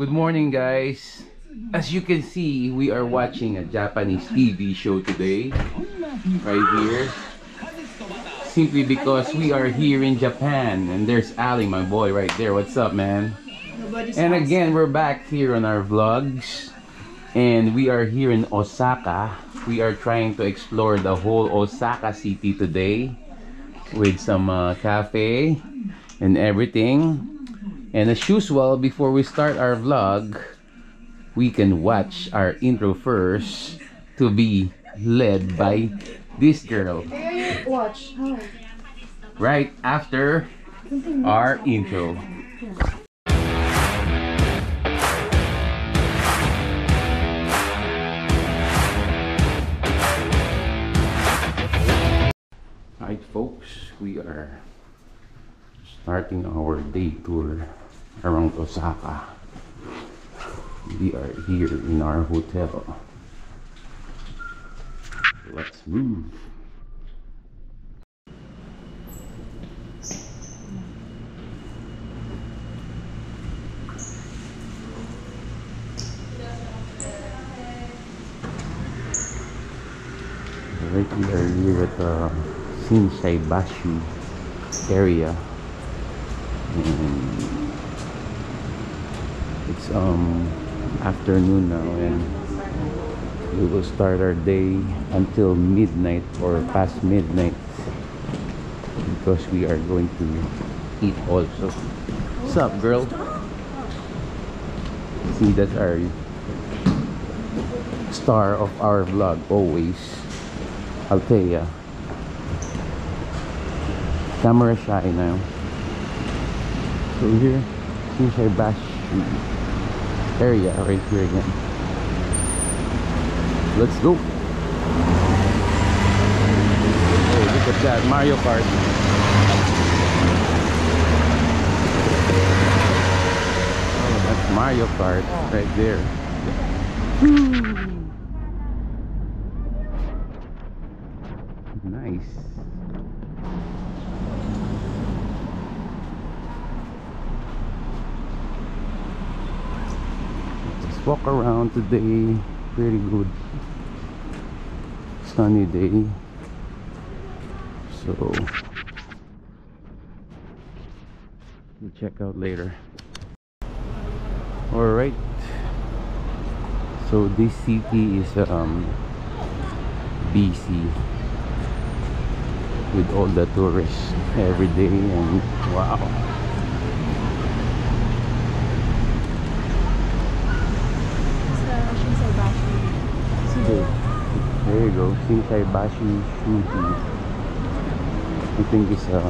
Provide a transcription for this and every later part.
Good morning, guys. As you can see, we are watching a Japanese TV show today, right here. Simply because we are here in Japan, and there's Ali, my boy, right there. What's up, man? And again, we're back here on our vlogs, and we are here in Osaka. We are trying to explore the whole Osaka city today with some cafe and everything. And as usual, before we start our vlog, we can watch our intro first, to be led by this girl. Watch. Right after our intro. Alright folks, we are starting our day tour around Osaka. We are here in our hotel. Let's move. Right, we are here at the Shinsaibashi area. And it's afternoon now, and we will start our day until midnight or past midnight, because we are going to eat also. What's up, girl? See, that's our star of our vlog always, Althea. Camera shy now. So here, Shinsaibashi area right here again. Let's go. Oh, look at that, Mario Kart. Oh, that's Mario Kart right there. Nice. Walk around today. Pretty good sunny day, so we'll check out later. All right, so this city is busy with all the tourists every day, and wow. There you go, Shinsaibashi Shuji. I think it's oh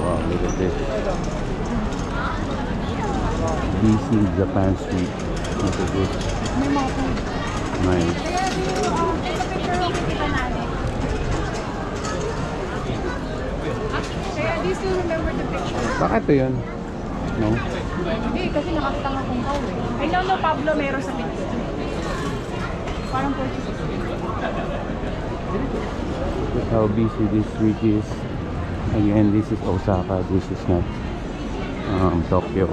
wow, look at this. DC Japan Street. Look at this. Nice. Do you still remember the picture? Baka ito yun? No? Hindi, kasi nakakatanga kong kao eh. I don't know, Pablo meron sa picture. Parang Portuguese. Look how busy this street is. Again, this is Osaka. This is not Tokyo.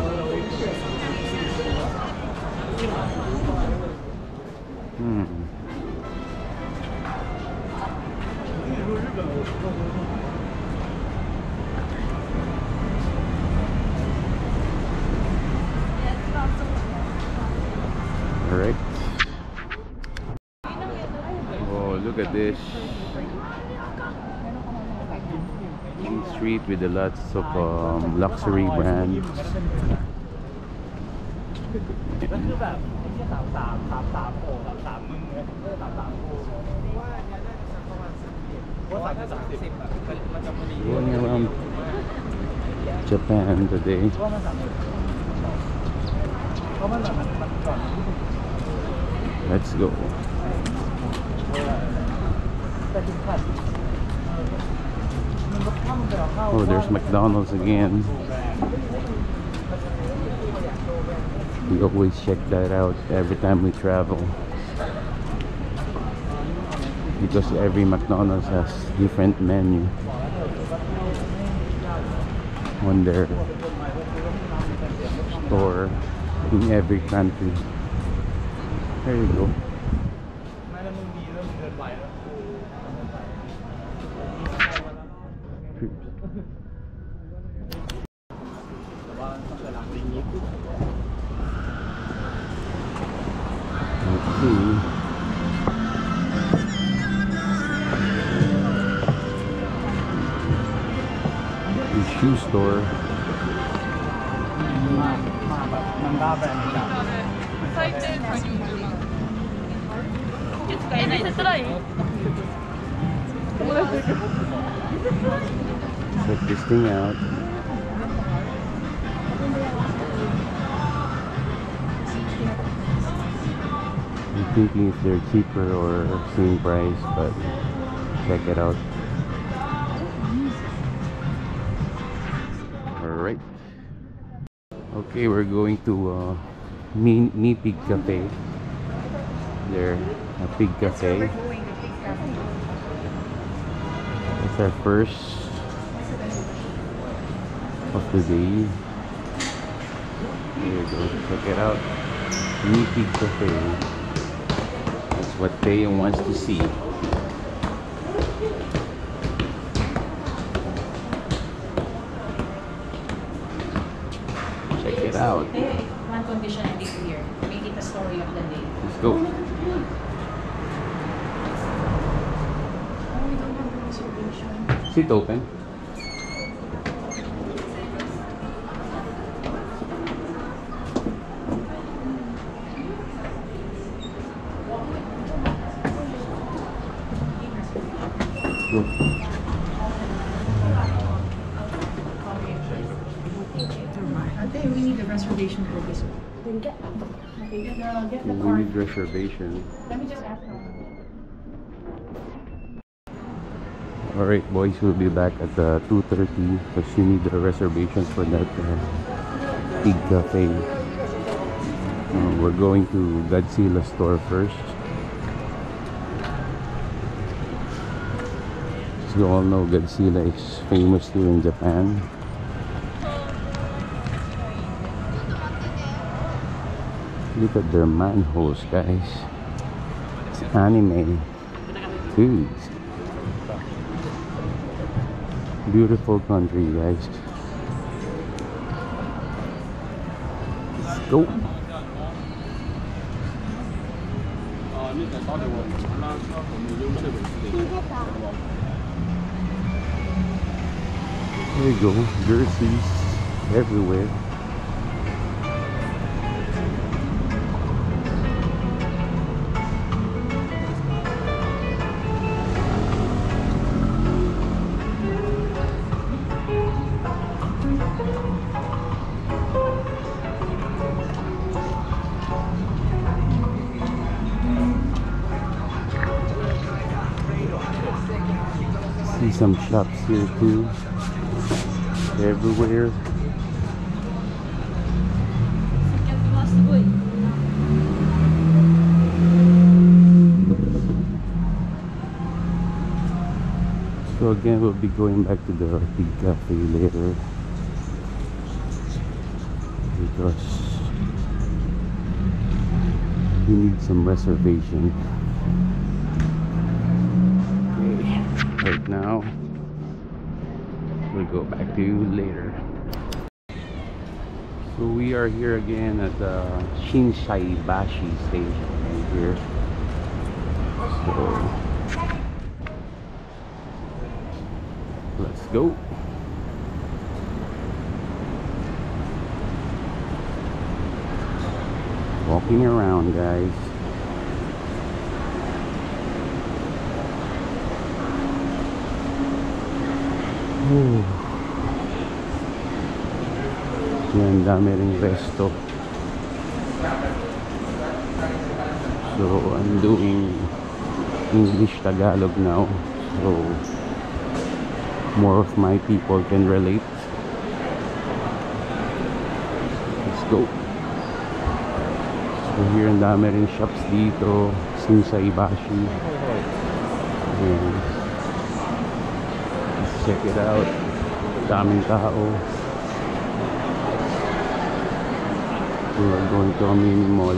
Alright. Oh, look at this. Street with a lots of luxury brands. Going around Japan today. Let's go. Oh, there's McDonald's again. We always check that out every time we travel, because every McDonald's has different menu on their store in every country. There you go. Okay. The shoe store. Check this thing out. I'm thinking if they're cheaper or same price, but check it out. Alright. Okay, we're going to Mi Pig Cafe. There, a pig cafe. It's our first of the day. There you go, check it out. Mi Pig Cafe. That's what Teo wants to see. Check it out. One condition I think here. Make it a story of the day. Let's go. Oh, we don't have a reservation. Is it open? Go. We need a reservation for this one. Then get the We card. need reservation. Let me just ask her. Alright boys, we'll be back at 2:30 because you need a reservation for that pig cafe. We're going to Godzilla store first. As you all know, Godzilla is famous here in Japan. Look at their manholes, guys. It's anime. Dude. Beautiful country, guys. Let's go. There you go. Jerseys everywhere. See some shops here too, everywhere. So again, we'll be going back to the pig cafe later because we need some reservation. Right now, we'll go back to you later. So we are here again at the Shinsaibashi station right here. So let's go. Walking around, guys. Yan, dami ring resto. So I'm doing English Tagalog now, so more of my people can relate. Let's go. So here, ang dami ring shops dito, Shinsaibashi. And check it out, daming tao. We're going to a mini mall.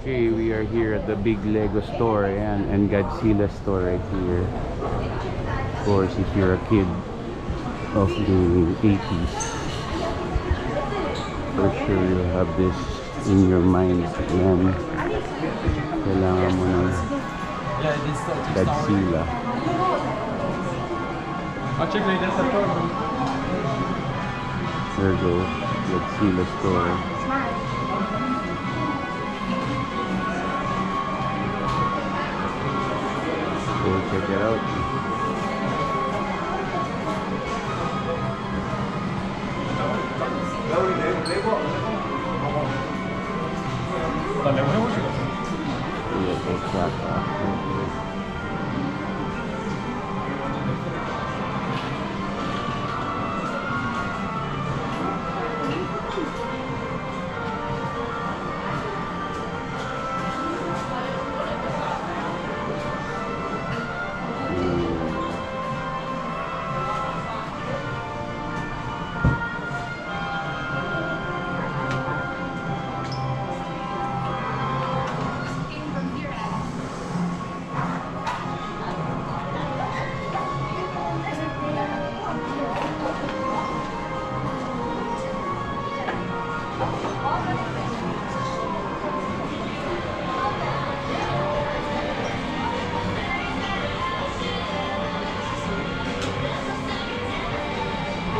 Okay, we are here at the big Lego store and Godzilla store right here. Of course, if you're a kid of the 80s, for sure you'll have this in your mind. Yan, kailangan mo ng Godzilla. I'll check later sa store. There you go, Godzilla store. Go check it out. Yeah, Osaka.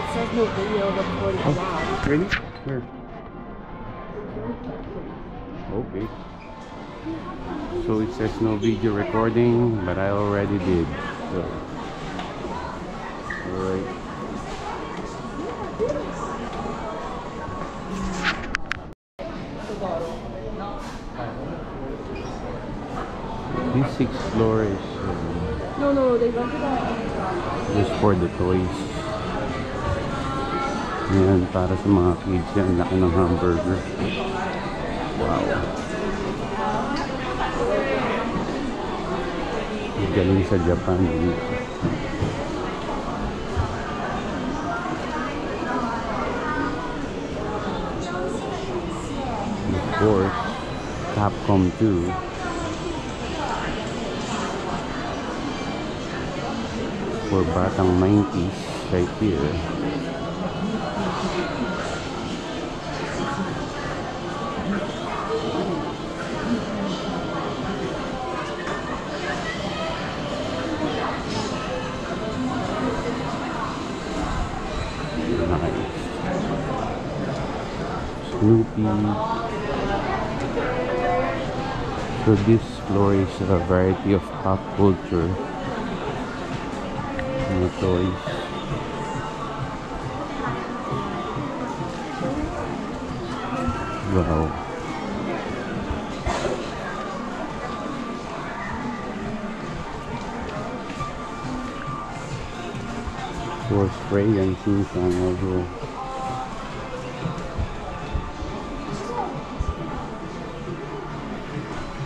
Says no video recording allowed. Ready? Here. Okay. So it says no video recording, but I already did. So, alright. These 6 floors No, they went to that. just for the toys. Yan, para sa mga kids yan. Laki ng hamburger. Wow. Galing sa Japan. Of course, Capcom 2. For batang 90s right here. Snoopy. So this floor is a variety of pop culture toys. Wow. For spray and Shinshan also.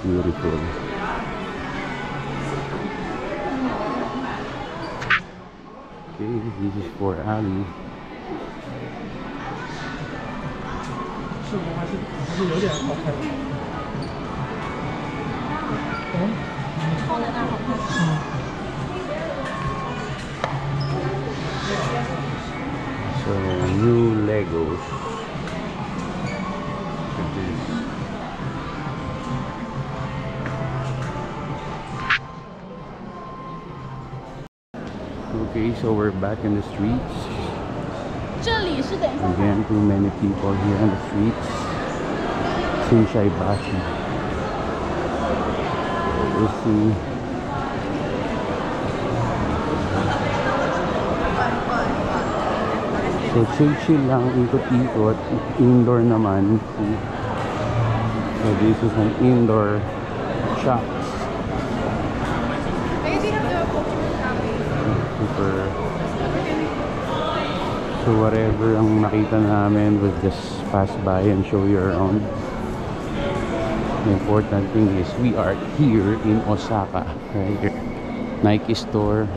Beautiful. Okay, this is for Ali. So new Legos. Okay, so we're back in the streets. Again, too many people here on the streets. Shinsai Bashi. We'll see. So chill lang, ikot-ikot. Indoor naman. So this is an indoor shop. Super. So whatever ang nakita namin, we'll just pass by and show you around. The important thing is we are here in Osaka, right here. Nike store.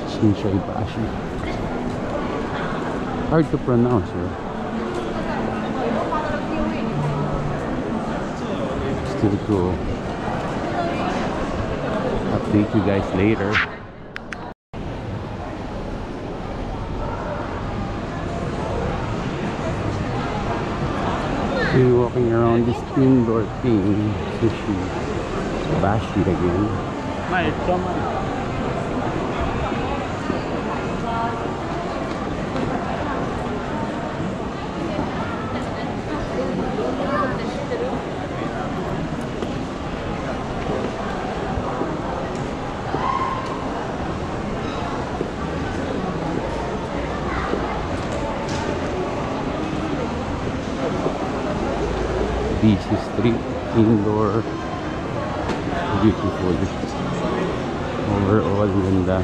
Shinsei Bashi. Hard to pronounce, right? Still cool. Update you guys later. We're walking around this indoor thing. Sushi Bashi again. Mate, come on. Busy street, indoor, beautiful. Overall, ganda.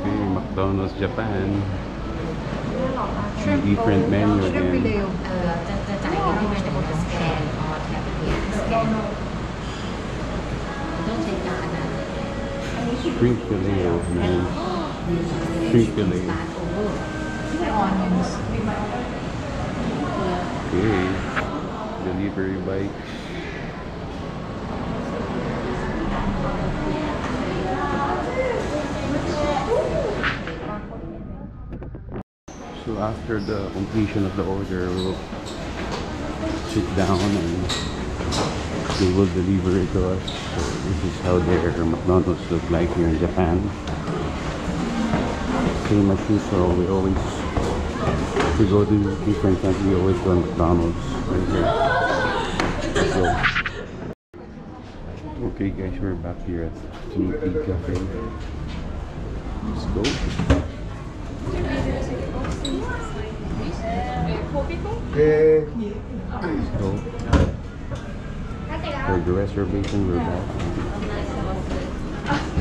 Okay, McDonald's Japan. Different menu again. Shrimp filet, man. Shrimp filet. Okay. Delivery bike. So after the completion of the order, we'll sit down and they will deliver it to us. So this is how their McDonald's look like here in Japan. Same as usual, we always, if we go to different countries, we always go to McDonald's right here. So, okay guys, we're back here at Snoopy Cafe. Let's go. Let's go. For the reservation, we're back.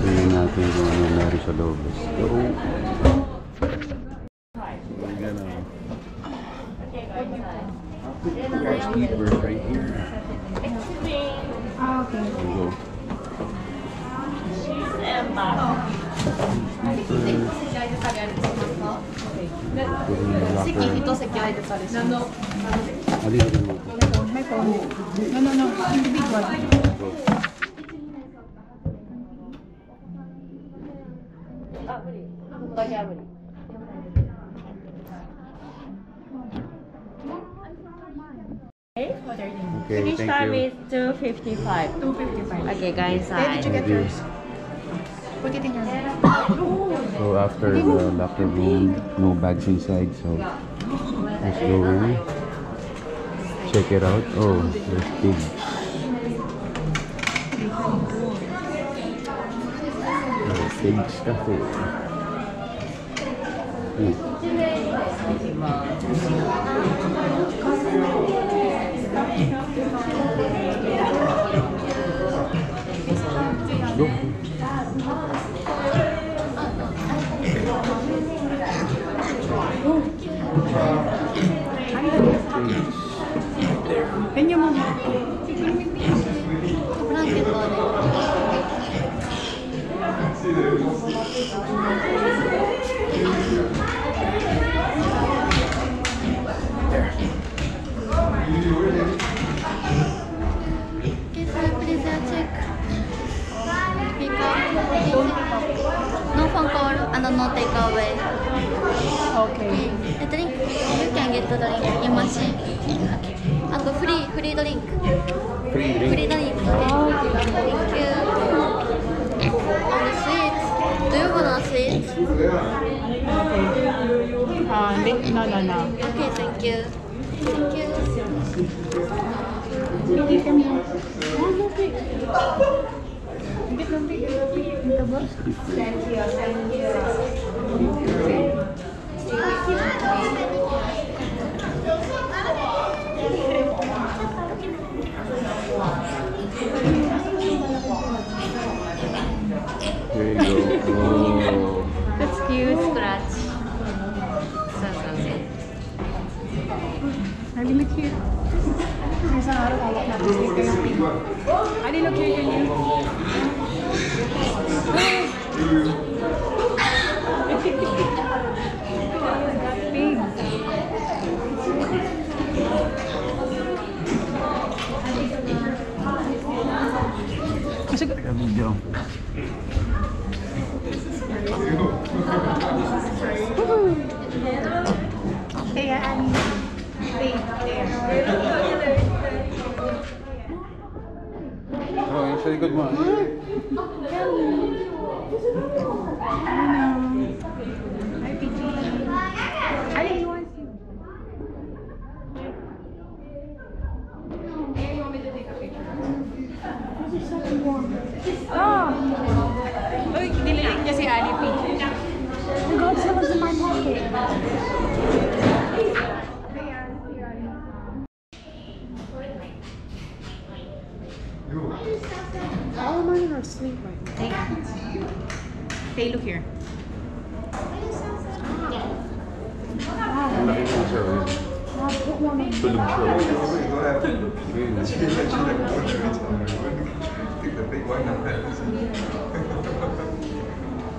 Tingnan natin kung ano meron sa loob. Let's go. We're gonna put our sleepers right here. Okay. We'll go. Put in the locker. Alin na mo? My phone. No. Individual. Go. Okay, Finish thank time you. is 2:55. 255. Okay, guys. Where did you get Thank you. yours? Put it in your hand. So after the locker room, no bags inside, so let's go in. Check it out. Oh, there's pigs. Oh, Pigs Cafe. Go. Kanya mo. No phone call and no takeaway. Okay. The drink, you can get the drink in machine. And free drink. Free drink. Free drink. Thank you. And sweets. Do you want sweets? No. Okay, thank you. Thank you. There you go. Oh. Ali, look here. Isang araw hawak natin dito yung pig. Ali, look here, can you? Pig. Kasi Video. kaya Ali, stay there. Oh, yung sa likod mo. Hi, Pidgey. Ali, he wants you. Hey, you want me to take a picture? This is such warm. Oh! Uy, nililig niya si Ali, Pidgey. Oh God, someone's in my pocket. All of mine are asleep right now. Hey, look here. Ang laki ng show yun. Tulog show. Yun. Take the big one now.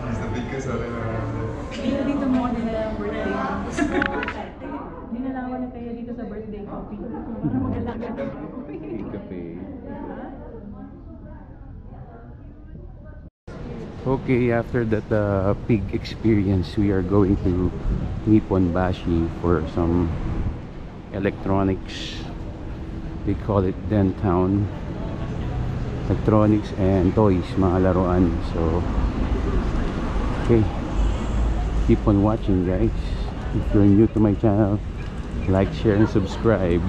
He's the biggest out of Dito mo nila yung birthday. Hindi na lang ako na kaya dito sa birthday coffee. Para mag-alaga. Cafe. Okay, after that pig experience, we are going to Nippon Bashi for some electronics. They call it Dentown. Electronics and toys, mga laruan. So, okay. Keep on watching, guys. If you're new to my channel, like, share, and subscribe.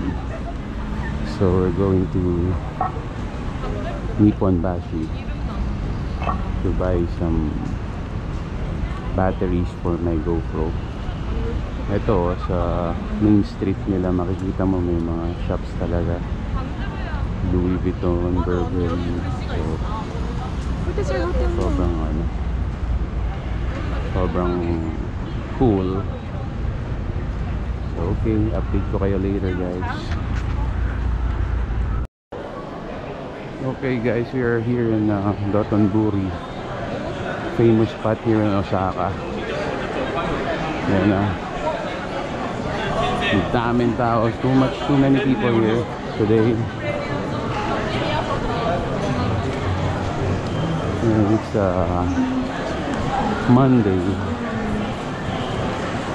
So, we're going to Nippon Bashi to buy some batteries for my GoPro. Ito, sa main street nila makikita mo may mga shops talaga. Louis Vuitton, Burberry. So, sobrang cool. So, okay, update ko kayo later, guys. Okay, guys, we are here in Dotonbori, famous spot here in Osaka. Yan daming tao, too many people here today. And it's Monday.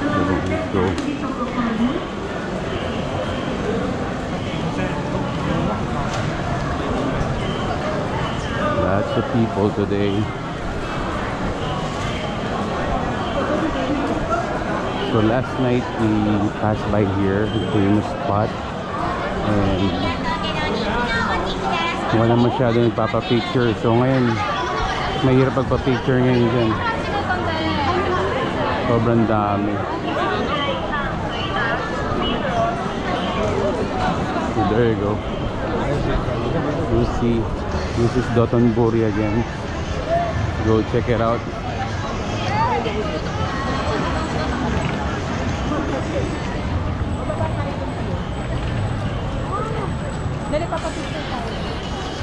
So, let's go. Lots of people today. So last night we passed by here, the famous spot, and wala masyado nagpapapicture. So ngayon, mahirap magpa-picture ngayon dyan. Sobrang dami. So there you go. You see, this is Dotonbori again. Go check it out.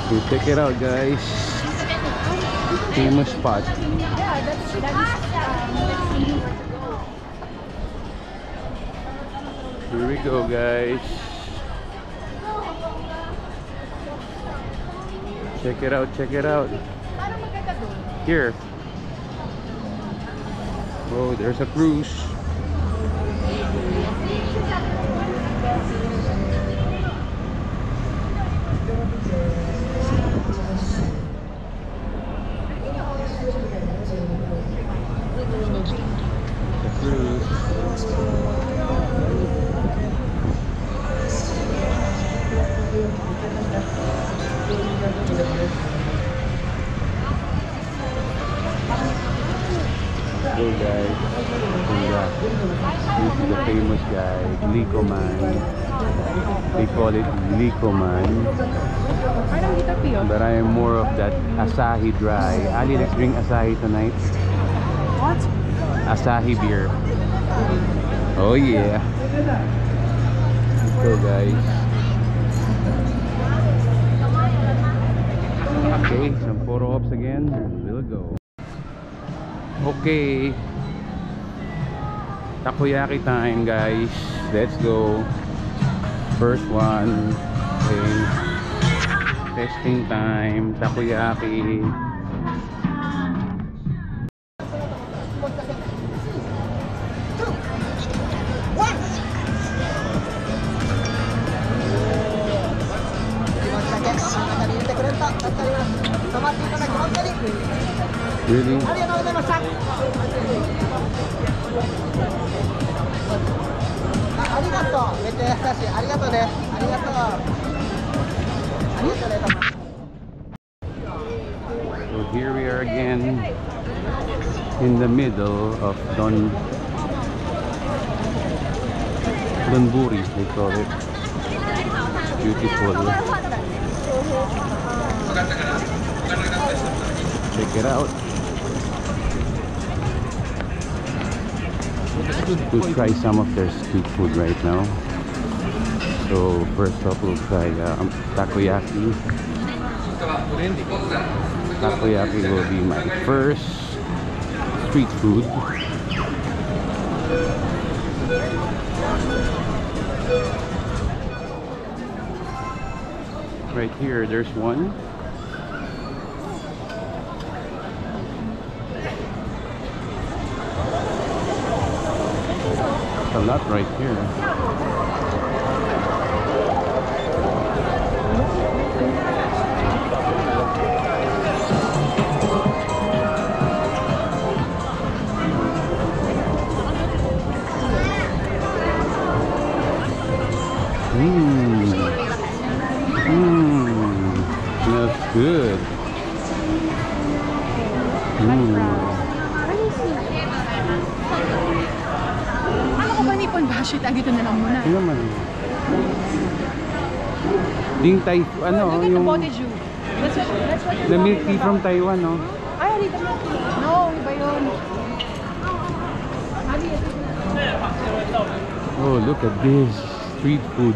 You check it out, guys. Famous spot. Here we go, guys. Check it out, check it out. Here. Oh, there's a cruise. Hey guys, this is the famous guy, Glicoman. They call it Glicoman, but I am more of that Asahi dry. Ali, let's drink Asahi tonight. What? Asahi beer. Oh yeah. go, guys. Okay, some photo ops again. We'll go. Okay. Takoyaki time, guys. Let's go. First one. Okay. Testing time. Takoyaki. Really? So here we are again in the middle of Donburi, they call it. Beautiful. Check it out. We'll try some of their street food right now. So first up, we'll try takoyaki. Takoyaki will be my first street food. Right here, there's one. A lot right here. Smells good. Shit, dito na lang muna. Ano naman? Ding Thai, ano, Look at the yung Boteju. That's what the milk tea from Taiwan, no? Ay, dito milk tea. No, iba yun. Oh, look at this street food.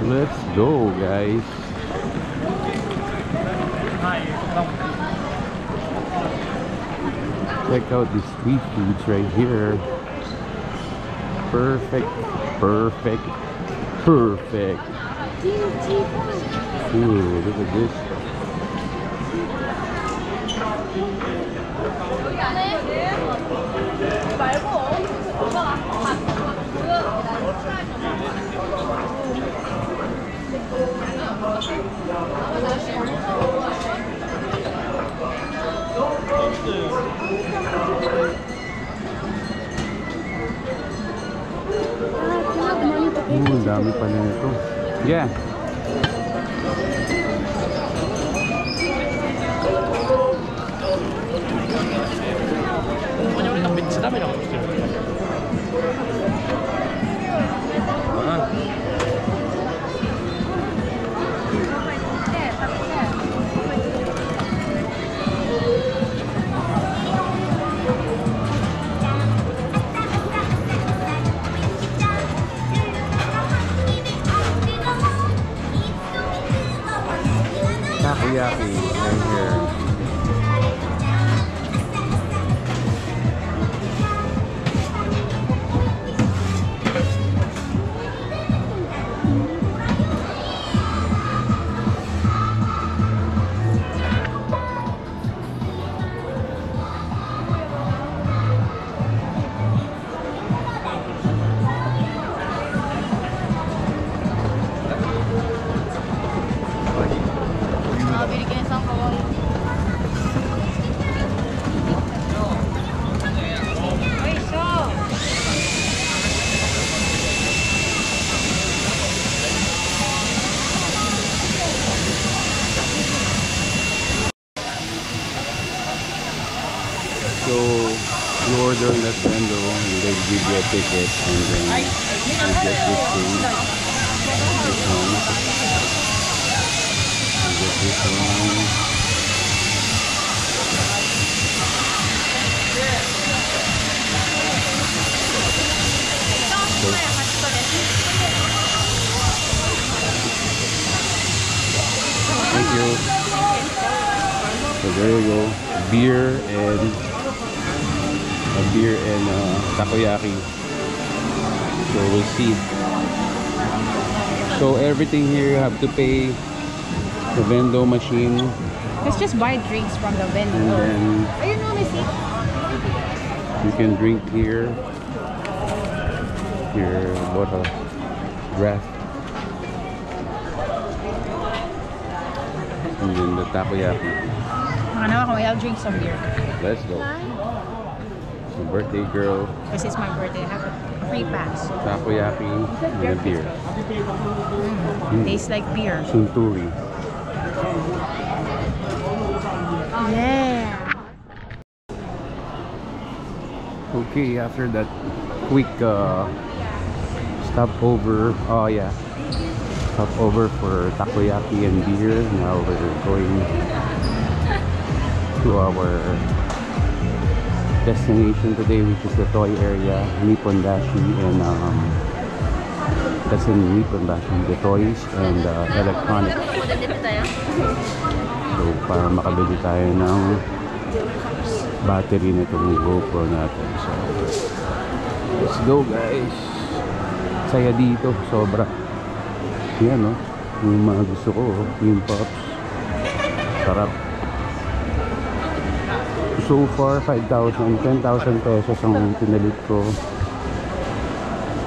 Let's go, guys. Check out the street foods right here. Perfect, perfect, perfect. Ooh, look at this. Ang dami pa nito. Yeah. Takoyaki right here. So you order in Nintendo and they give you a ticket and then you get this thing. This one. You get this one. So So there you go. A beer and takoyaki. So we'll see. So everything here you have to pay the vendo machine, Let's just buy drinks from the and vendor. then Ayun no, Missy. you can drink here. Here, what a draft. And then the takoyaki. I'll drink some beer. Let's go. So birthday girl, Because it's my birthday. I have a free pass. takoyaki, and a beer. Tastes like beer. Sunturi. Yeah. Okay, after that quick stopover, stopover for takoyaki and beer. Now we're going to our destination today, which is the toy area, Nippondashi, and that's in Nippondashi, the toys and electronics. So para makabili tayo ng battery nitong GoPro natin. So let's go guys. Saya dito, sobra. Yan no, yung mga gusto ko, yung pops. Sarap. So far 5,000, 10,000 pesos ang pinalit ko.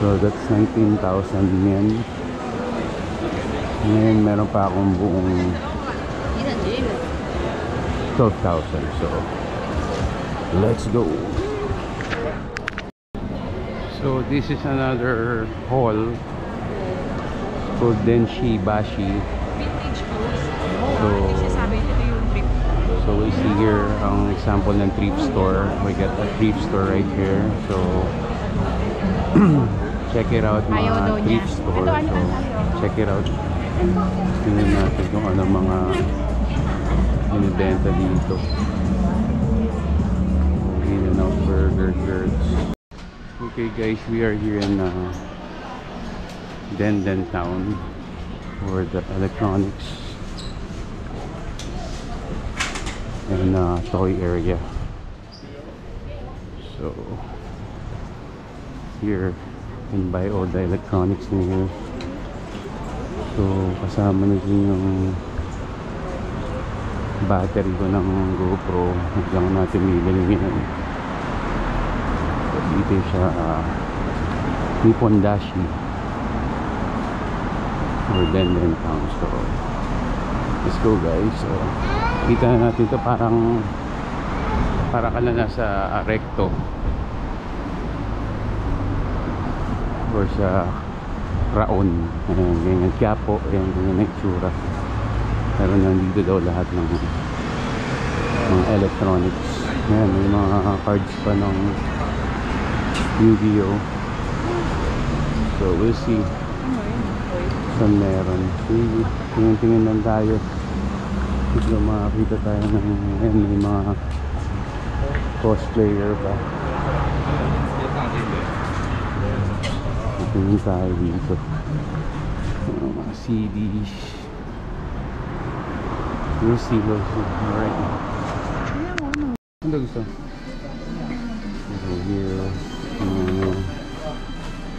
So that's 19,000 yen. Ngayon meron pa akong buong 12,000. So let's go. So this is another hall. It's called Denshi Bashi. Vintage clothes. So Sabi ito yung trip. So we see here ang example ng thrift store. We got a thrift store right here. So check it out Ayaw daw mga niya. thrift store. Ito, ano, So check it out. Tingnan natin kung ano mga binibenta dito. In-N-Out Burger, shirts. Okay guys, we are here in Denden Town for the electronics and toy area. So here you can buy all the electronics in here. So kasama na din yung battery ko ng GoPro. Hanggang natin bibili ngayon. So dito siya Nippondashi or Denden Town. So let's go guys. So kita na natin ito, para ka na nasa Recto or sa Raon. Ayan, ganyan, Quiapo. Ayan, ganyan na itsura. Pero nandito daw lahat ng mga electronics. Ayan, may mga cards pa ng Yu-Gi-Oh! So we'll see saan meron. Sige, tingin-tingin lang tayo. Bigla makakita tayo ng ayan, may mga cosplayer pa. Tingin tayo dito. Mga CDs. We'll see. Alright. Ano gusto? Here.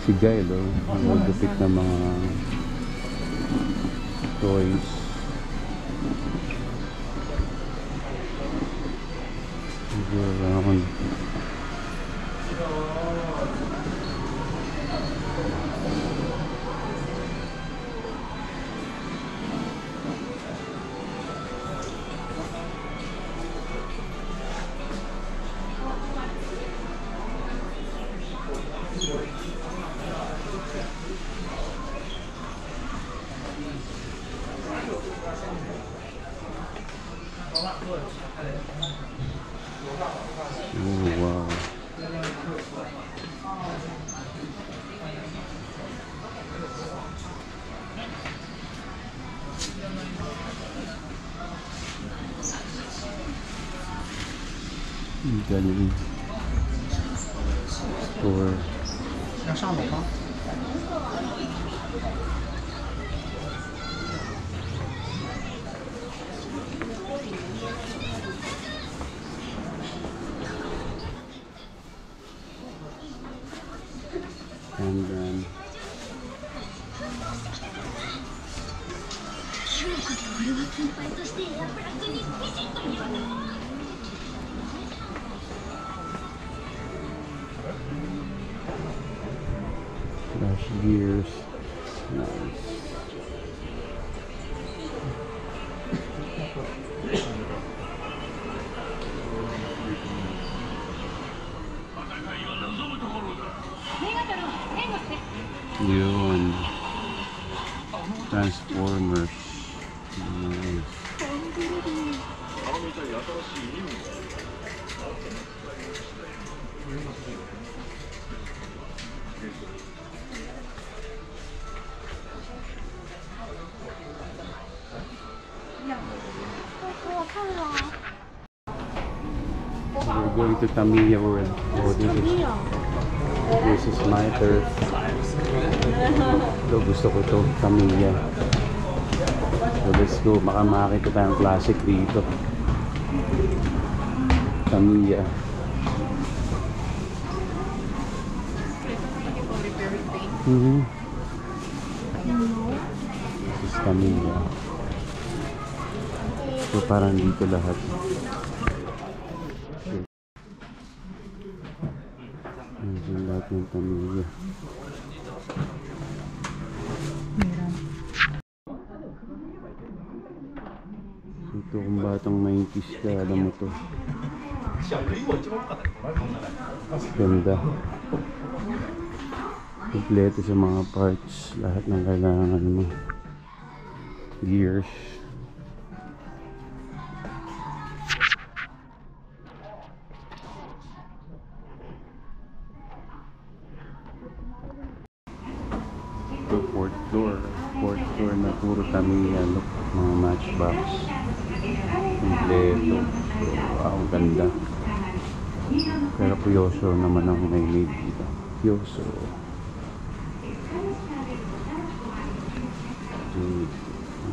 Si Guy, nagdupit ng mga toys. Around. Oh, wow. Galing store. gears. Nice. Yun. Transformers. Nice. We're going to Tamiya World. Oh, this is my turf. Ito, gusto ko ito, Tamiya. So let's go, baka makakita tayong classic dito. Tamiya. This is Tamiya. So parang dito lahat. Ayan lahat ng Tamiya. Ito kung batang 90s ka, alam mo to. Ganda. Kompleto sa mga parts, lahat ng kailangan mo. Gears. Ito, fourth floor na puro Tamiya, look, mga matchbox. Kompleto. So, wow, ganda. Pero Puyoso naman ang may made dito. Puyoso.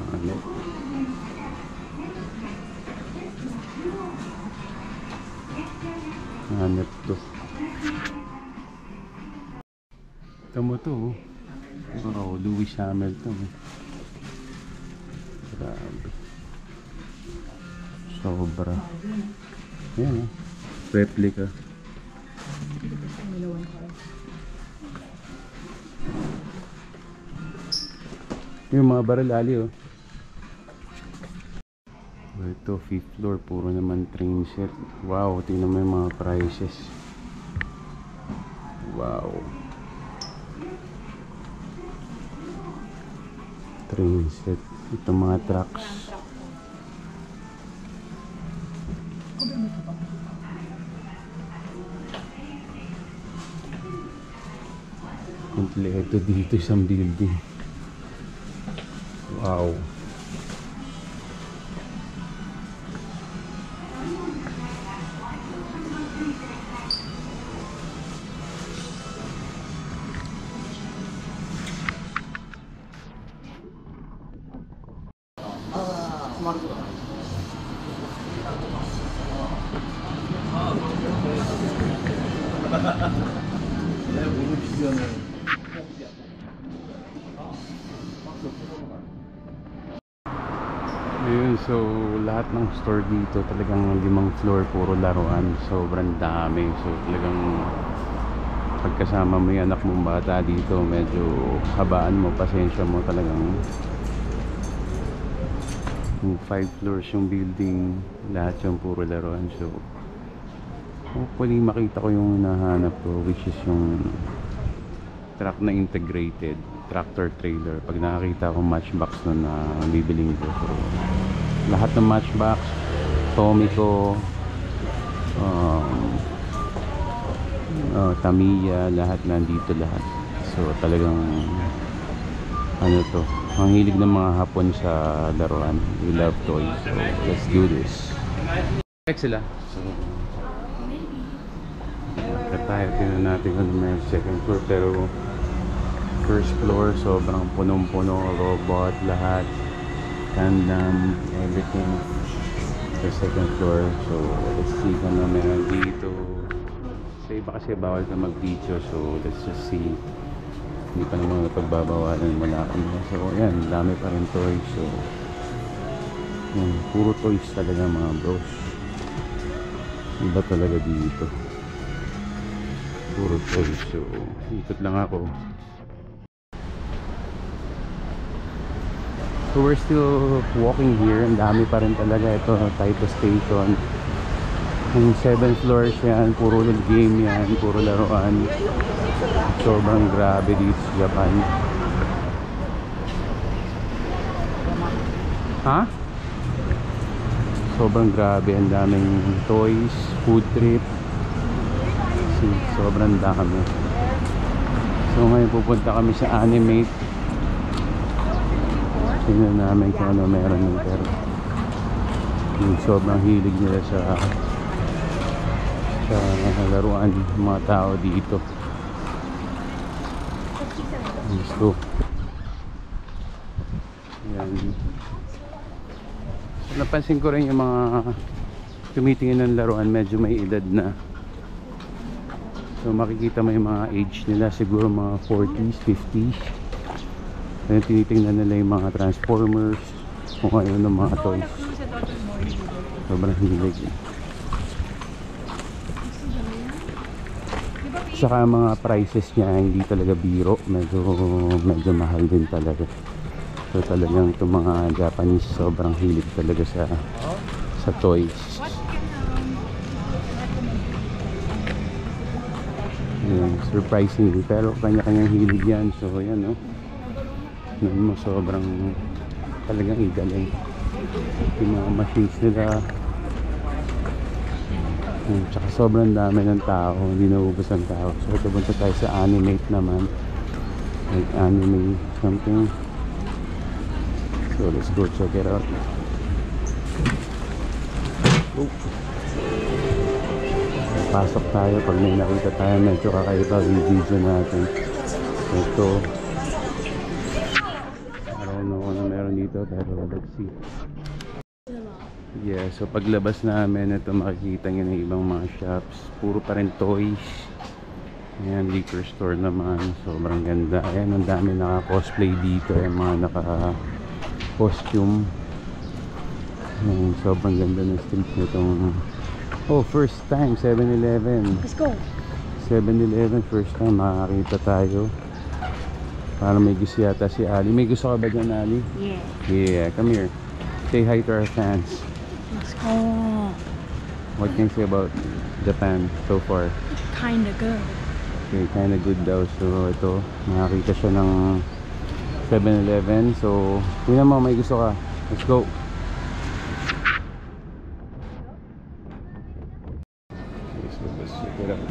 Ano? Hanap to. Tama to. Oh, Lewis Hamilton. Grabe. Sobra. Ayan, replica. Yung mga baril ali, oh. Ito, 5th floor, puro naman train set. Wow, tingnan mo yung mga prices. Wow. Train set. Ito mga trucks. Kompleto dito isang building. Wow. Ayun, so lahat ng store dito talagang 5 floor, puro laruan. Sobrang dami. So talagang pagkasama mo yung anak mong bata dito, medyo habaan mo, pasensya mo talagang. Yung 5 floors yung building, lahat yung puro laruan. So hopefully makita ko yung nahanap ko, which is yung truck na integrated tractor trailer. Pag nakakita ko matchbox nun na bibiling ko. So lahat ng matchbox, Tomico, Tamiya, lahat nandito lahat. So talagang ano to, ang hilig ng mga Hapon sa laruan. We love toys. So let's do this. Check sila. So tayo, tingnan natin kung may second floor, pero first floor sobrang punong-puno, robot, lahat, Gundam, everything. The second floor, so let's see kung ano meron dito. Sa iba kasi bawal ka mag-video, so let's just see. Hindi pa naman pagbabawalan, wala kami. So yan, dami pa rin toys. So yan, puro toys talaga mga bros. Iba talaga dito, puro toys. So ikot lang ako. So we're still walking here. Ang dami pa rin talaga. Ito, Taito Station. Yung 7th floor yan. Puro game yan. Puro laruan. Sobrang grabe dito sa Japan. Ha? Sobrang grabe. Ang daming toys, food trip. Sobrang dami. So ngayon pupunta kami sa Animate. Tingnan namin kung ano meron yung pero yung sobrang hilig nila sa laruan ng mga tao dito. So yan. So, napansin ko rin yung mga tumitingin ng laruan medyo may edad na. So makikita mo yung mga age nila, siguro mga 40s, 50s. Ayun, tinitingnan nila yung mga Transformers, kung ano ng mga toys. Sobrang hilig. Saka mga prices niya hindi talaga biro, medyo mahal din talaga. So talagang itong mga Japanese sobrang hilig talaga sa toys. Ayan, surprising, pero kanya-kanyang hilig yan. So yan, no? Mo sobrang talagang igaling yung mga machines nila. Tsaka sobrang dami ng tao, hindi naubos ang tao. So ito punta tayo sa Animate naman, like anime something. So let's go check it out. Pasok tayo pag may nakita tayo medyo kakaiba yung video natin. Ito dito, pero let's see. Yeah, so paglabas namin ito makikita nyo ng ibang mga shops, puro pa rin toys. Ayan, liquor store naman, sobrang ganda. Ayan, ang dami naka-cosplay dito, yung mga naka-costume. Ayan, sobrang ganda ng street nitong first time 7-Eleven. Let's go. 7-Eleven, first time makakita tayo. Parang may gusto yata si Ali. May gusto ka ba dyan, Ali? Yeah. Yeah, come here. Say hi to our fans. Let's go. What can you say about Japan so far? Kinda good. Okay, kinda good daw. So ito, nakakita siya ng 7-Eleven. So, tingnan mo, may gusto ka. Let's go. Okay, so let's check it out.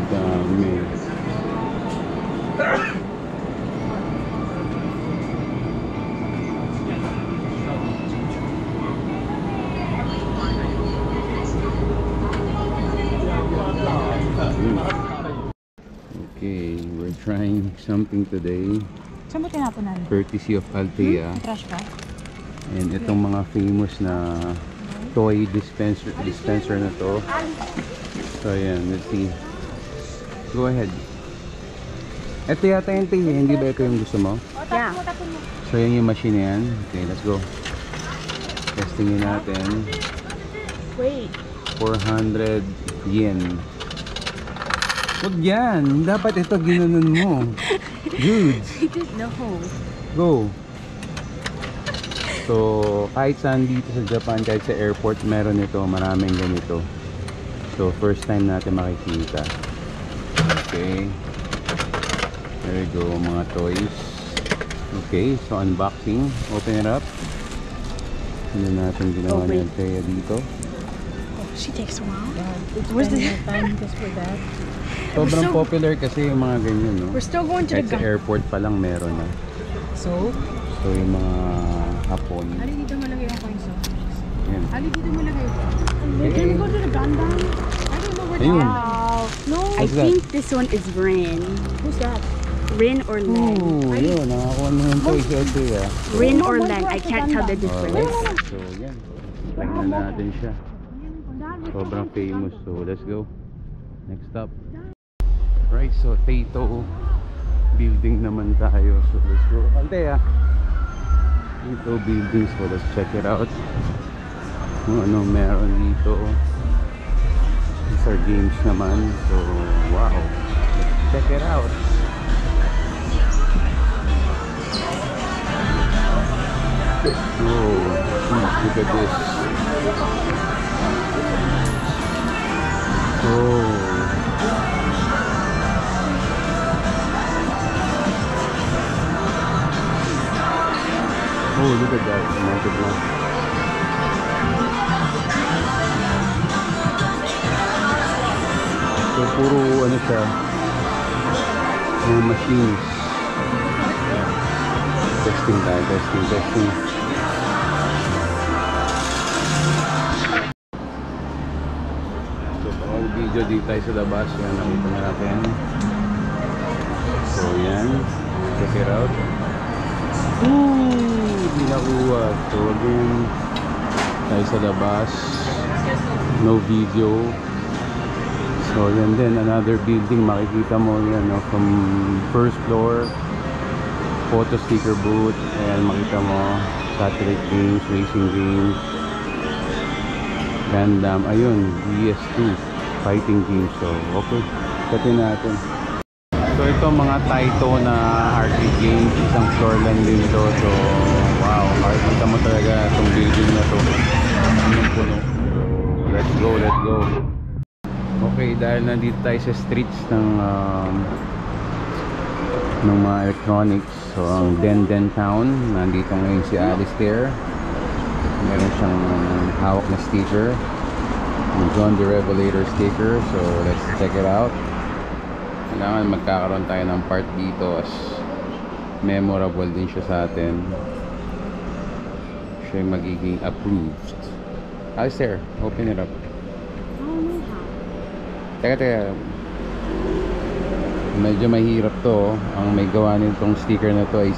Dami. Okay, we're trying something today. Saan mo tinapunan? Courtesy of Altea. Trash ka? And itong mga famous na toy dispenser na to. So ayan, let's see. Go ahead. Ito yata yung tingin, hindi ba ito yung gusto mo? Yeah. So yan yung machine na yan. Okay, let's go. Testingin natin. Wait. 400 yen. Huwag yan. Dapat ito ginanon mo. Dude. No. Go. So, kahit saan dito sa Japan, kahit sa airport, meron ito. Maraming ganito. So, first time natin makikita. Okay. There you go, mga toys. Okay, so unboxing. Open it up. Hindi natin ginawa ni Altea dito. She takes a while. Where's the time just for that? Sobrang popular kasi yung mga ganyan, no? We're still going to Kahit the sa airport pa lang meron na. So? So, yung mga hapon. Ali, dito mo lagay yung coins. Yan. Ali, dito mo lagay. Can we go to the Gundam? I don't know where Ayun. No. I What's that? think this one is Rin. Who's that? Rin or Len. Oh, yun. Nakakuha mo yung toy si Altea. Rin or Len. I can't tell the difference. Alright. So, yan. Tingnan natin siya. Sobrang famous. So, let's go. Next stop. Right, so Taito building naman tayo. So let's go. Kante dito buildings. So let's check it out. Kung ano meron dito. These are games naman. So wow. Let's check it out. Oh, look at this. Oh. Oh, look at that. So, puro ano siya, machines. Testing tayo, testing. So, pang video dito tayo sa labas. Yan, nakita na natin. So, yan. Check it out. Hindi nakuha. So again, tayo sa labas, no video. So yan din, another building. Makikita mo yan, no? From first floor, photo sticker booth. Ayan, makita mo satellite games, racing games, Gundam. Ayun, DS2 fighting games. So okay, katin natin. So ito mga Taito na arcade games, isang floor lang din ito. So wow, makikita mo talaga itong building na to. Puno. Let's go. Okay, dahil nandito tayo sa streets ng mga electronics. So ang Den Town, nandito ngayon si Alistair. Meron siyang hawak na sticker, John the Revelator sticker. So let's check it out. Kailangan magkakaroon tayo ng part dito as memorable din siya sa atin. Siya yung magiging approved. Alistair, open it up. Teka. Medyo mahirap to. Ang may gawa nitong sticker na to ay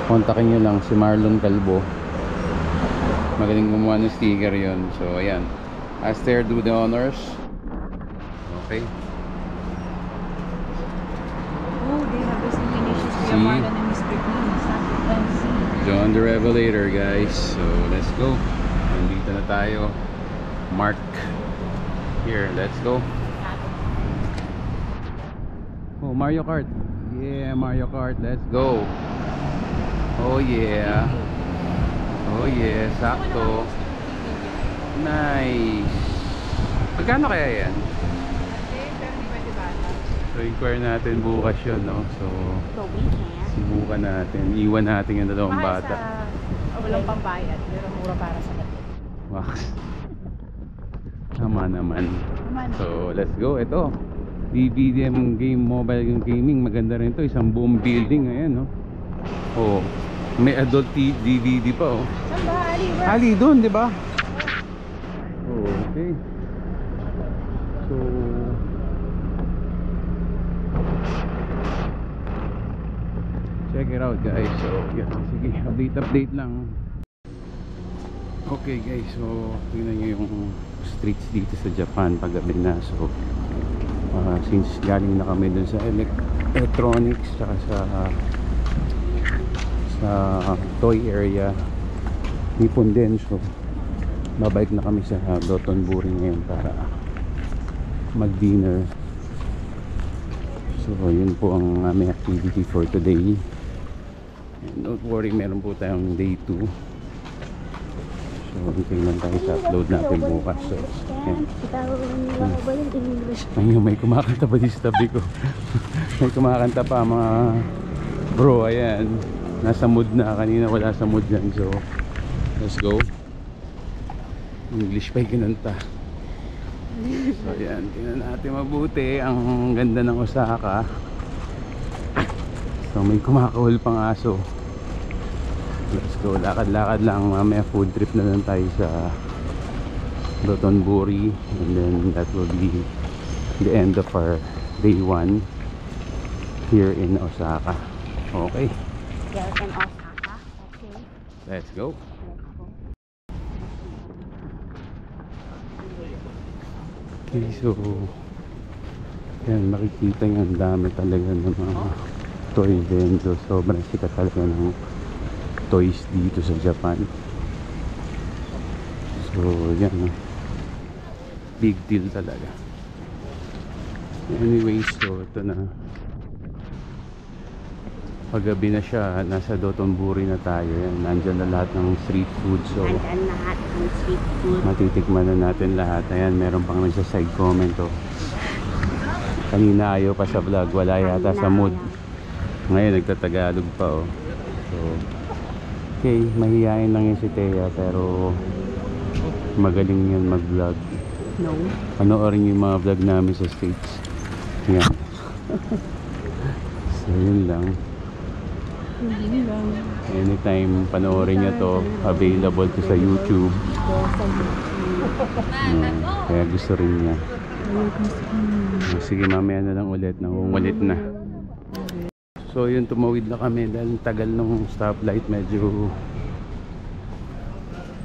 kontakin nyo lang si Marlon Calvo. Magaling gumawa ng sticker yon. So ayan, Alistair, do the honors. Okay. John the Revelator, guys. So let's go. Nandito na tayo. Mark. Here, let's go. Oh, Mario Kart. Yeah, Mario Kart. Let's go. Oh yeah. Oh yeah, sakto. Nice. Magkano kaya yan? So inquire natin bukas yun, no? So we can. subukan natin. Iwan natin yung dalawang bata. Walang pambayad, pero mura para sa kanila. Wax. Tama naman. So let's go. Ito DVDM game, mobile gaming. Maganda rin to. Isang buong building. Ayan, no? Oh, may adult DVD pa, oh. Saan ba, Ali? Ali doon, di ba? Oh, okay. So check it out, guys. So yeah, sige, update lang. Okay guys, so tingnan nyo yung streets dito sa Japan paggabi na. So since galing na kami dun sa electronics tsaka sa toy area, Nippon din. So babalik na kami sa Dotonbori ngayon para mag dinner. So yun po ang aming activity for today. And don't worry, meron po tayong day 2. So tingnan tayo sa upload natin bukas. So ayun, may kumakanta pa sa tabi ko. May kumakanta pa mga bro. Ayan, nasa mood na. Kanina wala sa mood yan. So let's go. English pa yung kinanta. So ayan, tingnan natin mabuti. Ang ganda ng Osaka. So may kumakahol pang aso. Let's go, lakad-lakad lang. Mamaya food trip na lang tayo sa Dotonbori. And then that will be the end of our day 1 here in Osaka. Okay, Yes, in Osaka. Okay. let's go. Okay, so yan, makikita yung ang dami talaga ng mga toy din. So, sobrang sikat talaga ng toys dito sa Japan. So, yan. Big deal talaga. Anyway, so ito na. Paggabi na siya, nasa Dotonbori na tayo. Yan, nandyan na lahat ng street food. So, And lahat ng street food. matitikman na natin lahat. Ayan, meron pang nagsa-side comment. Oh. Kanina ayaw pa sa vlog. Wala yata sa mood. Ngayon, nagtatagalog pa. Oh. So, okay, mahihayin lang yun si Thea. Pero, magaling yan mag-vlog. No. Panoorin yung mga vlog namin sa States. Yan. So, yun lang. Anytime panoorin nyo to, available to sa YouTube. Kaya gusto rin niya. Sige, mamaya na lang ulit. Nangungulit na. So yun, tumawid na kami dahil tagal ng stoplight. Medyo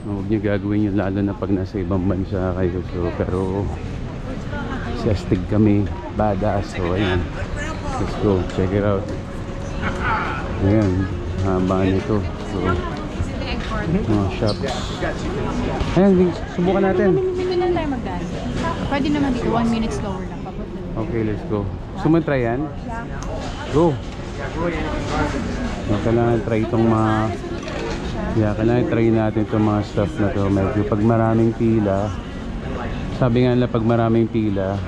huwag nyo gagawin yun, lalo na pag nasa ibang bansa kayo. So, pero sestig kami, badass. So ayan, let's go, check it out. Ayan, habaan nito. So, mga shops. Ayan, subukan natin. Hindi lang tayo mag-gas. Pwede naman dito, 1 minute slower lang. Okay, let's go. Gusto mo try yan? Go! Kailangan try itong mga... kailangan try natin itong mga stuff na to. Medyo pag maraming pila, sabi nga nila pag maraming pila,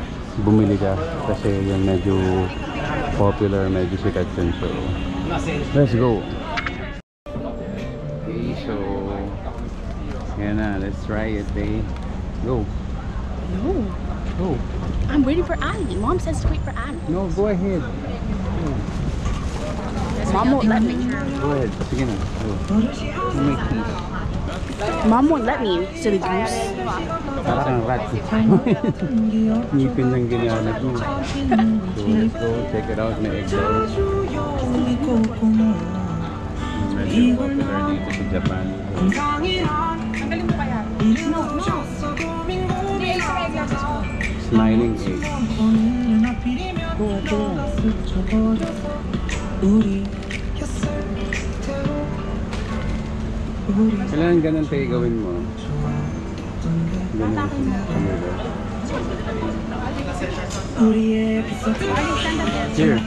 bumili ka. Kasi yan medyo popular, medyo sikat din. So, let's go! Okay, so... yan na, let's try it, eh. Go! No. Go! I'm waiting for Ali. Mom says to wait for Ali. No, go ahead. Mom won't let me. Go ahead. Sige na. Go. You make peace. Mom won't let me, silly goose. Para kang rat. Ngipin lang ginamit mo. So, let's go. Check it out. May egg rolls. Medyo popular dito sa Japan. Tanggalin mo kaya? Smiling egg. Kailangan ganun tayo gawin mo. Ganun. Here.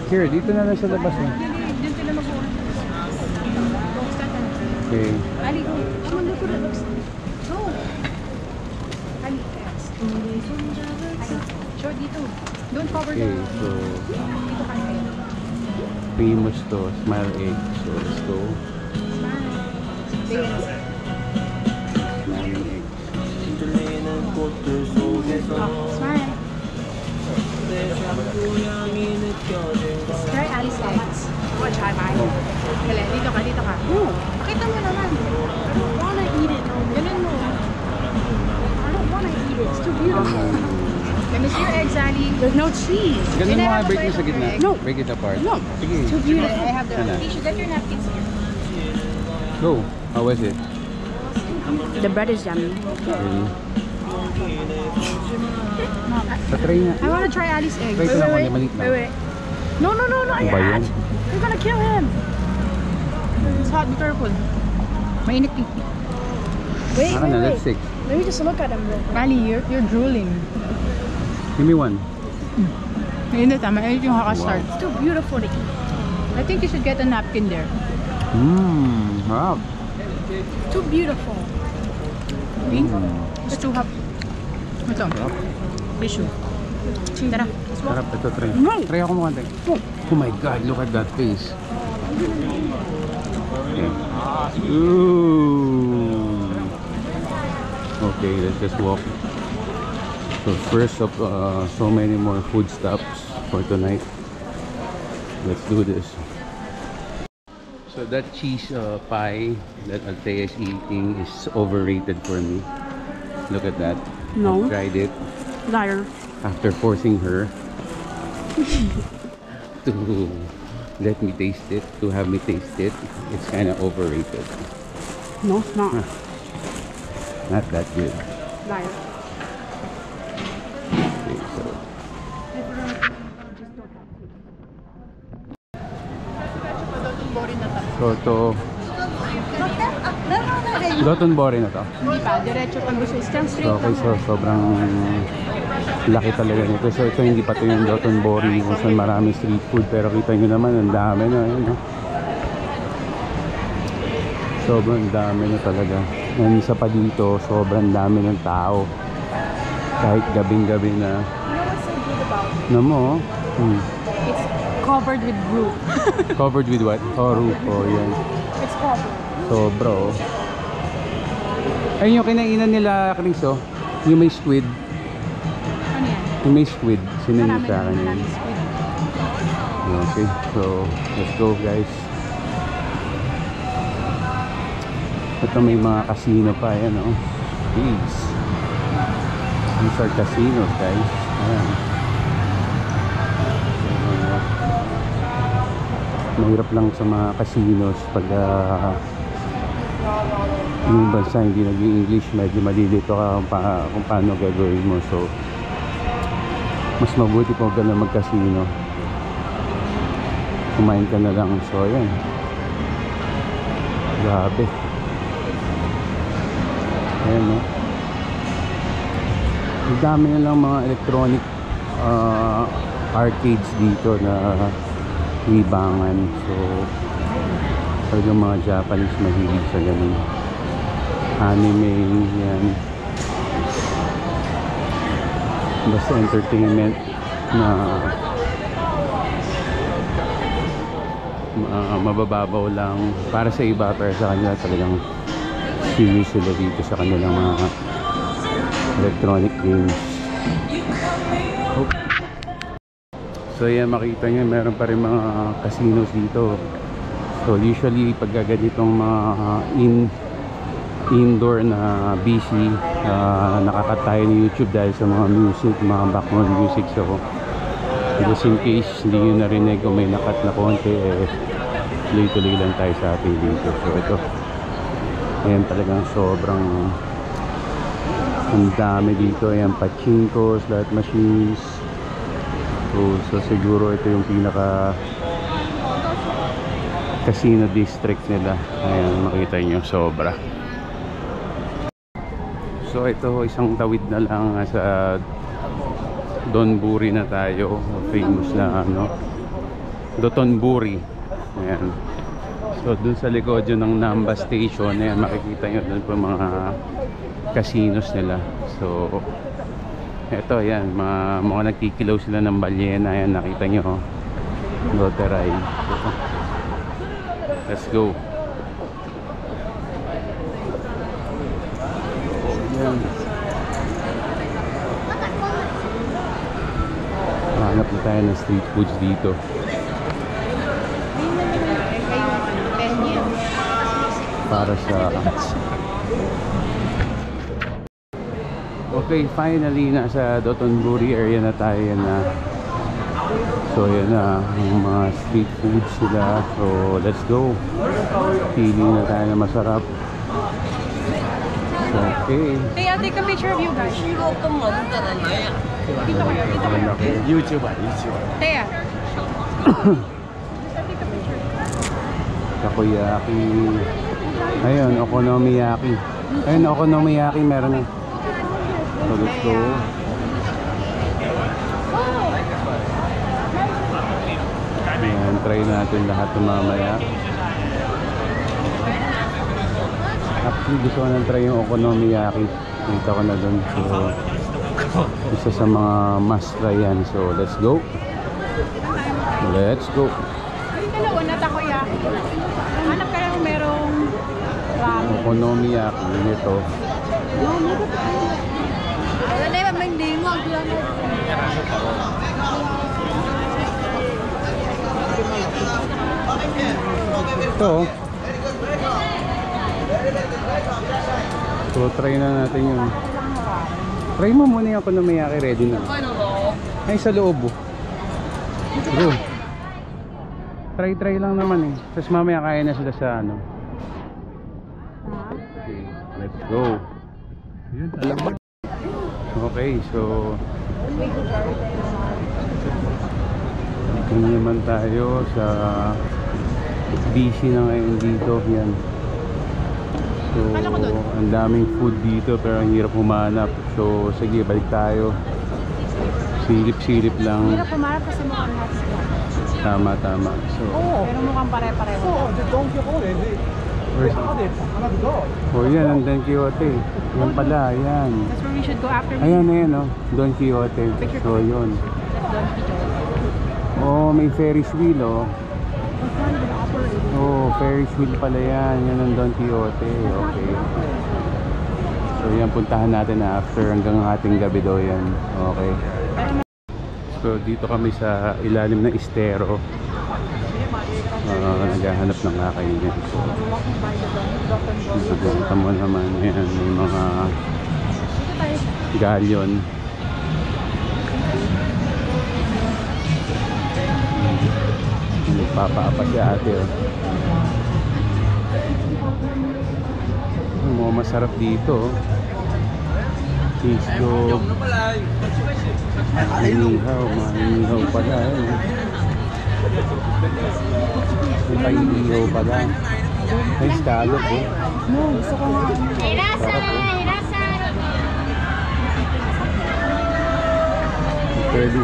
Here, dito na lang sa labas eh. Diyan sila mag-uwi. Okay. Ali, go. Come on, look at it. Go. Ali, fast. Ali, show dito. Don't cover Okay, the... so Dito kayo. famous to, smile egg. So let's go. Smile. Smiling egg. Smile. Try Alice eggs. What, try mine? Kaya, dito ka. Pakita mo naman. I don't wanna eat it. Ganun mo. I don't wanna eat it. It's too beautiful. Let me see your eggs, Ali. There's no cheese. Ganun Can I mo have a break mo bite sa of gitna. your egg? No. Break it apart. No. Sige. Too beautiful. I have the... Ano? You should get your napkins here. Go. How was it? The bread is yummy. Really? Patry nga. I wanna try Ali's egg. Try ko lang kung maliit lang. Wait. No, Ano ba yun? You're gonna kill him. It's hot. Be careful. Mainit eh. Wait, Ano na, let's take. Let me just look at him real quick. Ali, you're drooling. Give me one. Mainit ah. Mainit yung haka-start. It's too beautiful to eat. I think you should get a napkin there. Mmm, harap. Too beautiful. It's too hot. Ito. Tissue. Tara. Harap, ito, try. No. Try ako mo konti. Oh my God, look at that face. Okay. Ooh. Okay, let's just walk. So first of so many more food stops for tonight. Let's do this. So that cheese pie that Althea is eating is overrated for me. Look at that. No. I tried it Liar. after forcing her to let me taste it, to have me taste it. It's kind of overrated. No, it's not. not that good. Liar. Okay, so ito, Dotonbori na to. Hindi pa, diretso pag gusto. Straight So, okay, so sobrang laki talaga nito. So ito hindi pa ito yung Dotonbori kung saan maraming street food, pero kita nyo naman ang dami na yun, no? Sobrang dami na talaga. And isa pa dito, sobrang dami ng tao kahit gabing-gabi na. You know what's so good about it? Ano mo? It's covered with roof. Covered with what? Oh, roof. Oh, yan. It's covered. Sobra, oh. Ayun yung kinainan nila, Chris, oh. Yung may squid. Ano yan? Yung may squid. Sinanong sa akin yun. Maraming squid. Okay, so let's go, guys. Ito may mga casino pa, yan, oh. Please. These are casinos, guys. Ayan. Mahirap lang sa mga casinos pag yung bansa hindi nag-English, medyo malilito ka kung paano gagawin mo. So mas mabuti po ka na mag-casino, kumain ka na lang. So ayan, grabe. Ayan, no? Ang dami na lang mga electronic arcades dito na libangan. So talagang mga Japanese mahilig sa ganun. Anime, yan. Basta entertainment na mabababaw lang para sa iba, pero sa kanila talagang serious sila dito sa kanilang mga electronic games. Oh. So yan, makita nyo meron pa rin mga casinos dito. So usually pag ganitong mga indoor na busy, nakakat tayo ng YouTube dahil sa mga music, mga background music. So just in case hindi nyo narinig o may nakat na konti, tuloy-tuloy lang tayo sa ating video. So ito, ayan, talagang sobrang ang dami dito. Ayan, pachinko, slot machines. So siguro ito yung pinaka casino district nila. Ayan, makita nyo, sobra. So ito, isang tawid na lang sa Donburi na tayo. Famous na ano, Dotonburi. Ayan. So dun sa likod yun ng Namba Station, ayan, makikita nyo dun po mga casinos nila. So ito, ayan, mga nagkikilaw sila ng balyena. Ayan, nakita nyo, Loteray. So, let's go. Ayan. Hanap na tayo ng street foods dito. Para sa... Okay, finally nasa Dotonburi area na tayo na. So yan na ang mga street foods sila. So let's go. Pili na tayo na masarap. Okay. Hey, I'll take a picture of you guys. Dito kayo, dito kayo. YouTuber, YouTuber. Tea. Takoyaki. Ayun, okonomiyaki. Ayun, okonomiyaki meron eh. So let's go. Ayan, try natin lahat mamaya. Actually gusto ko na try yung okonomiyaki. Kita ko na dun. So isa sa mga must try yan. So let's go. Let's go. Yung dalawa na takoyaki. Hanap ka lang merong ramen. Okonomiyaki nito. Ito. So try na natin yun. Try mo muna yung okonomiyaki, ready na. Ay, sa loob. Go. Try lang naman eh. Tapos mamaya kaya na sila sa ano. Okay, let's go. Yun, okay, so dito naman tayo sa busy na ngayon dito. Yan. So, ang daming food dito pero ang hirap humanap. So, sige, balik tayo. Silip-silip lang. Hirap pumarap kasi mukhang hotspot. Tama. So, Pero mukhang pare-pareho. oh, yan ang Don Quixote. Yan pala, yan. That's where we should go after Ayan, oh. Don Quixote. So, yun. Oh, may Ferris wheel, oh. Oh, Ferris wheel pala yan. Yan ang Don Quixote. Okay. So, yan, puntahan natin after hanggang ating gabi daw yan. Okay. So, dito kami sa ilalim ng estero. Naghahanap ng kakainin. So, nakikita mo naman. Ayan, may mga galyon. Nagpapaapa si ate, oh. Mga masarap dito, oh. Cheese dog. Mahinihaw pala, eh. May painihaw pala. May scallop, oh. Gusto ko nga. Sarap, oh. Pwede.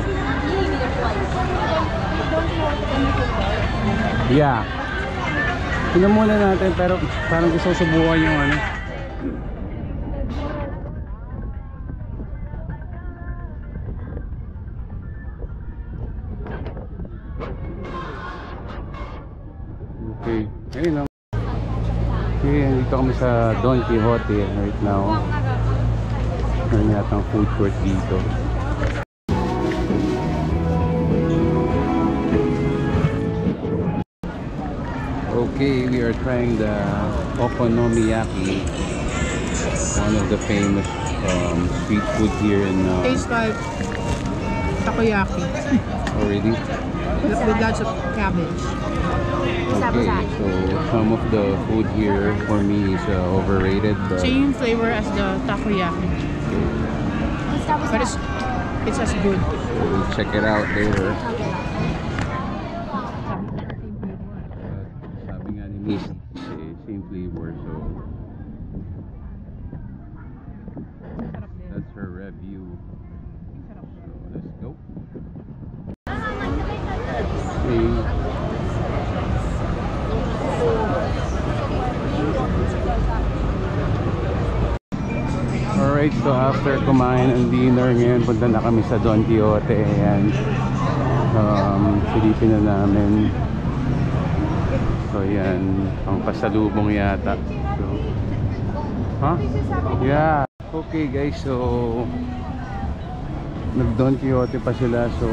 Yeah. Tingnan muna natin pero parang gusto ko subukan yung ano. Okay. Ayun lang. Okay, dito kami sa Don Quixote right now. Meron yata ang food court dito. Okay, we are trying the okonomiyaki, one of the famous street food here in Tastes like takoyaki already. with lots of cabbage. Okay, so some of the food here for me is overrated, but Same flavor as the takoyaki, but it's as good. we'll check it out later. Sabi nga ni Miss, same flavor, so that's her review. So let's go. Okay. Alright, so after kumain ng dinner ngayon, punta na kami sa Don Quixote. Ayan. Silipin na namin. So yan, ang pasalubong yata. So, huh? Yeah. Okay guys, so nag Don Quixote pa sila. So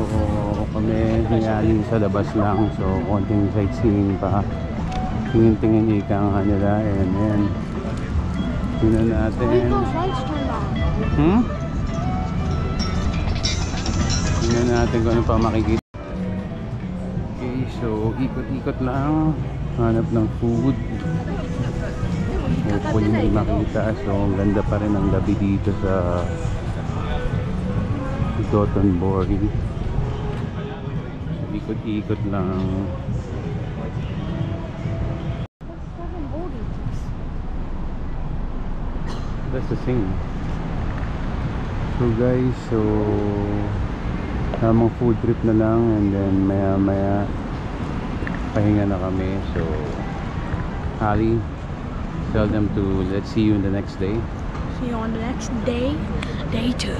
kami hinyaling sa labas lang. So konting sightseeing pa. Tingin-tingin ika nga nila. Ayan. Tingnan natin. Tingnan natin kung ano pa makikita. Okay, so ikot-ikot lang. Hanap ng food. Hopefully may makita. So ang ganda pa rin ang gabi dito sa Dotonbori. So, ikot-ikot lang. That's the thing. So guys, so tamang food trip na lang, and then maya pahinga na kami. So Ali, tell them to let's see you in the next day. See you on the next day. Day 2.